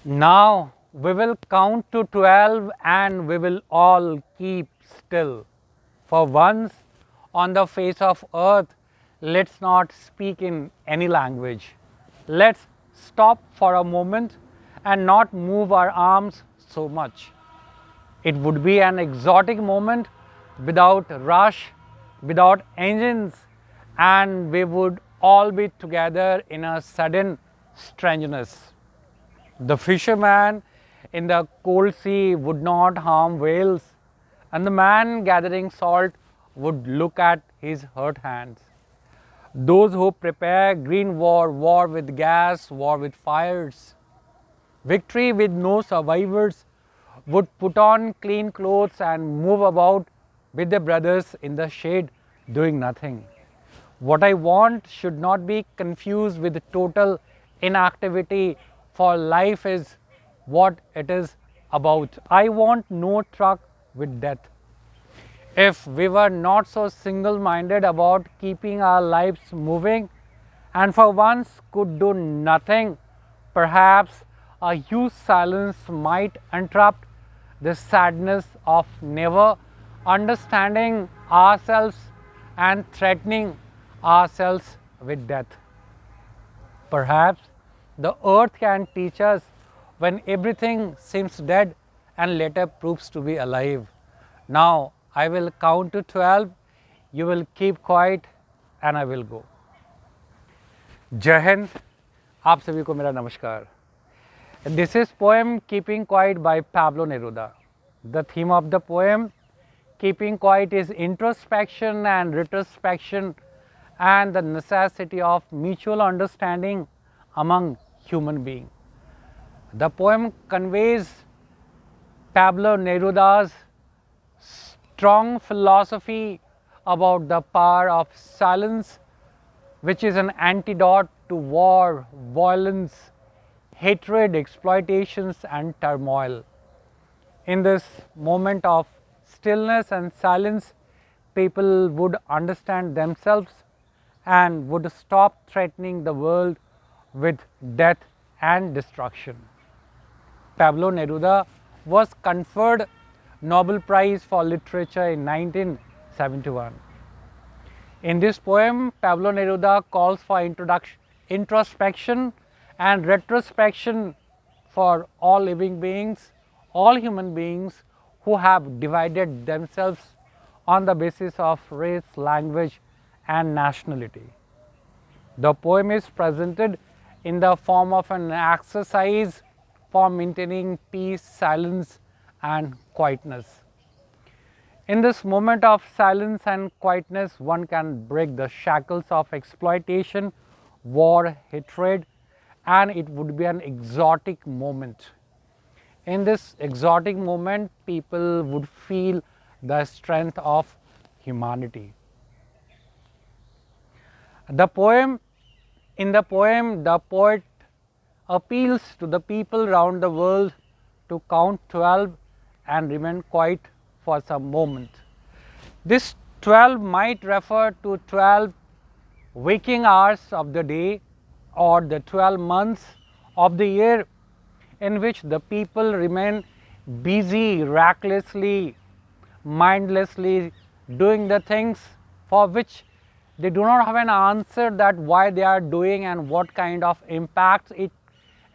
Now we will count to 12 and we will all keep still. For once on the face of earth, let's not speak in any language. Let's stop for a moment and not move our arms so much. It would be an exotic moment without rush, without engines, and we would all be together in a sudden strangeness. The fisherman in the cold sea would not harm whales, and the man gathering salt would look at his hurt hands. Those who prepare green war with gas, war with fires, victory with no survivors, would put on clean clothes and move about with their brothers in the shade doing nothing. What I want should not be confused with total inactivity, for life is what it is about. I want no truck with death. If we were not so single minded about keeping our lives moving and for once could do nothing, perhaps a huge silence might interrupt the sadness of never understanding ourselves and threatening ourselves with death. Perhaps the earth can teach us when everything seems dead and later proves to be alive. Now I will count to 12, you will keep quiet and I will go. जय हिंद, आप सभी को मेरा नमस्कार. This is poem Keeping Quiet by Pablo Neruda. The theme of the poem Keeping Quiet is introspection and retrospection and the necessity of mutual understanding among human beings. The poem conveys Pablo Neruda's strong philosophy about the power of silence, which is an antidote to war, violence, hatred, exploitations, and turmoil. In this moment of stillness and silence, people would understand themselves and would stop threatening the world with death and destruction. Pablo Neruda was conferred Nobel Prize for Literature in 1971. In this poem, Pablo Neruda calls for introspection and retrospection for all living beings, all human beings who have divided themselves on the basis of race, language, and nationality. The poem is presented in the form of an exercise for maintaining peace, silence, and quietness. In this moment of silence and quietness, one can break the shackles of exploitation, war, hatred, and it would be an exotic moment. In this exotic moment, people would feel the strength of humanity. In the poem, the poet appeals to the people around the world to count 12 and remain quiet for some moment. This 12 might refer to 12 waking hours of the day or the 12 months of the year in which the people remain busy, recklessly, mindlessly doing the things for which they do not have an answer that why they are doing and what kind of impact it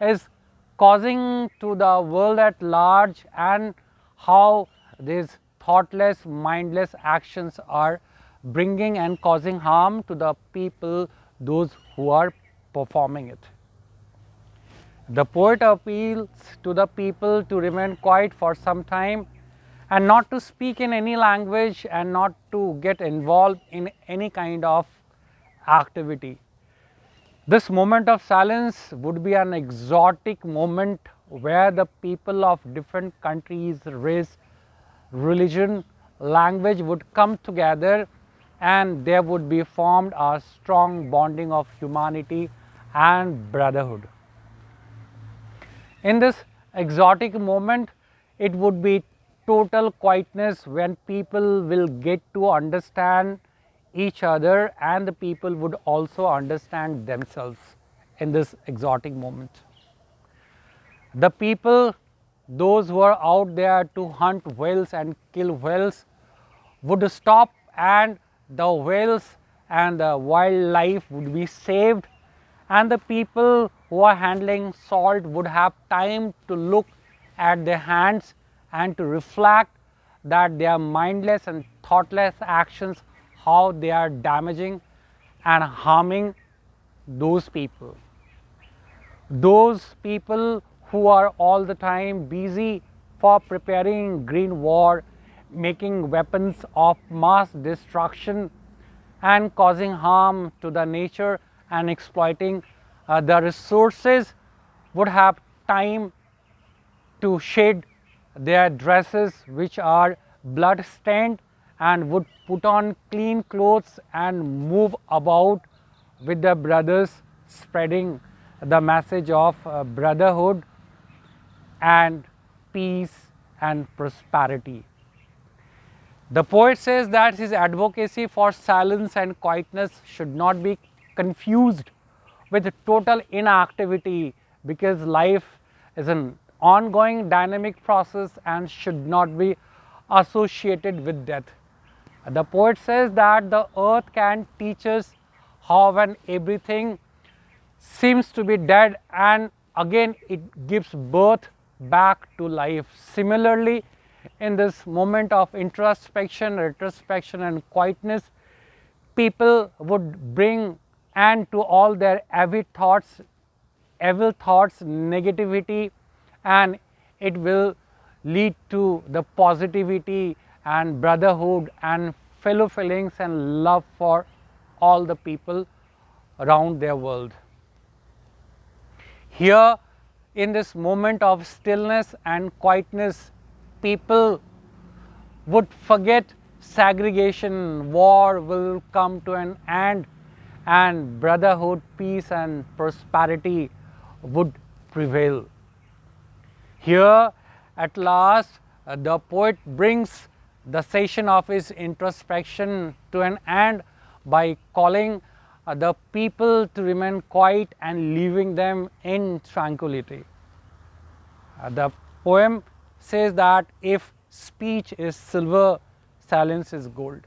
is causing to the world at large and how these thoughtless, mindless actions are bringing and causing harm to the people, those who are performing it. The poet appeals to the people to remain quiet for some time and not to speak in any language and not to get involved in any kind of activity. This moment of silence would be an exotic moment where the people of different countries, race, religion, language would come together and there would be formed a strong bonding of humanity and brotherhood. In this exotic moment, it would be total quietness when people will get to understand each other and the people would also understand themselves in this exotic moment. The people, those who are out there to hunt whales and kill whales, would stop, and the whales and the wildlife would be saved, and the people who are handling salt would have time to look at their hands and to reflect that their mindless and thoughtless actions, how they are damaging and harming those people. Those people who are all the time busy for preparing green war, making weapons of mass destruction and causing harm to the nature and exploiting the resources, would have time to shed their dresses which are blood stained, and would put on clean clothes and move about with the brothers, spreading the message of brotherhood and peace and prosperity. The poet says that his advocacy for silence and quietness should not be confused with total inactivity, because life is an ongoing dynamic process and should not be associated with death. The poet says that the earth can teach us how, when everything seems to be dead, and again it gives birth back to life. Similarly, in this moment of introspection, retrospection and quietness, people would bring end to all their evil thoughts, negativity, and it will lead to the positivity and brotherhood and fellow feelings and love for all the people around their world. Here, in this moment of stillness and quietness, people would forget segregation, war will come to an end, and brotherhood, peace and prosperity would prevail. Here, at last, the poet brings the session of his introspection to an end by calling the people to remain quiet and leaving them in tranquility. The poem says that if speech is silver, silence is gold.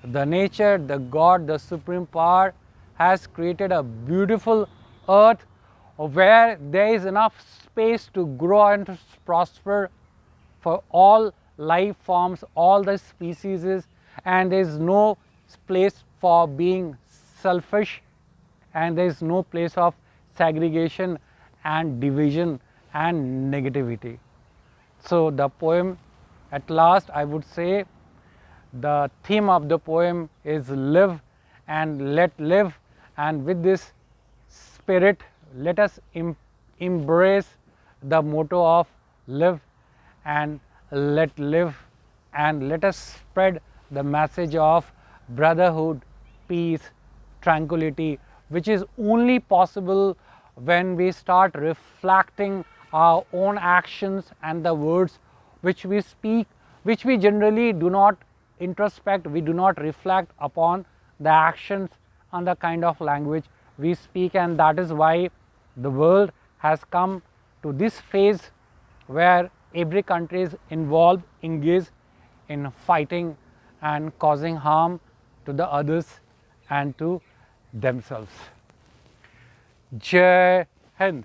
The nature, the God, the supreme power has created a beautiful earth where there is enough space to grow and to prosper for all life forms, all the species, and there is no place for being selfish, and there is no place of segregation and division and negativity. So, the poem, at last I would say, the theme of the poem is live and let live, and with this spirit let us embrace the motto of live and let live, and let us spread the message of brotherhood, peace, tranquility, which is only possible when we start reflecting our own actions and the words which we speak, which we generally do not introspect, we do not reflect upon the actions and the kind of language we speak, and that is why the world has come to this phase where every country is involved, engaged in fighting and causing harm to the others and to themselves. Jai Hind.